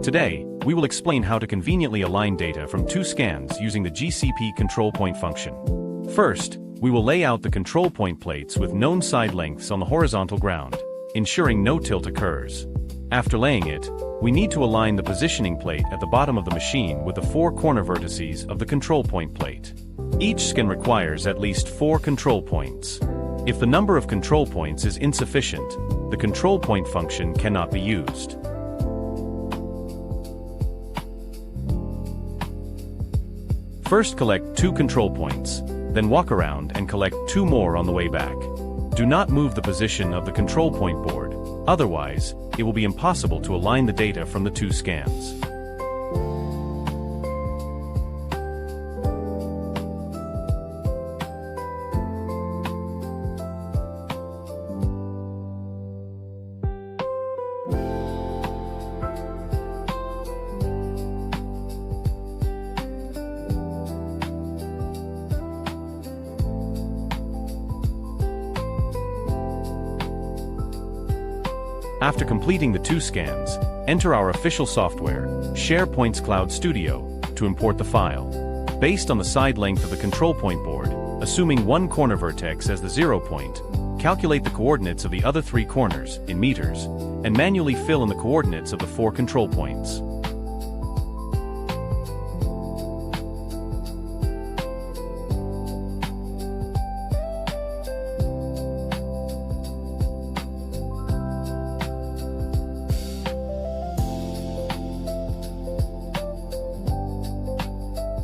Today, we will explain how to conveniently align data from two scans using the GCP control point function. First, we will lay out the control point plates with known side lengths on the horizontal ground, ensuring no tilt occurs. After laying it, we need to align the positioning plate at the bottom of the machine with the four corner vertices of the control point plate. Each skin requires at least 4 control points. If the number of control points is insufficient, the control point function cannot be used. First, collect 2 control points, then walk around and collect 2 more on the way back. Do not move the position of the control point board, otherwise, it will be impossible to align the data from the 2 scans. After completing the 2 scans, enter our official software, SHARE PointClouds Studio, to import the file. Based on the side length of the control point board, assuming one corner vertex as the 0 point, calculate the coordinates of the other 3 corners in meters, and manually fill in the coordinates of the 4 control points.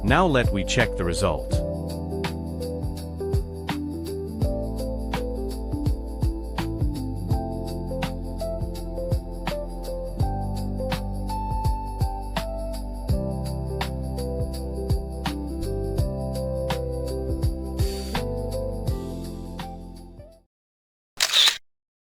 Now we check the result.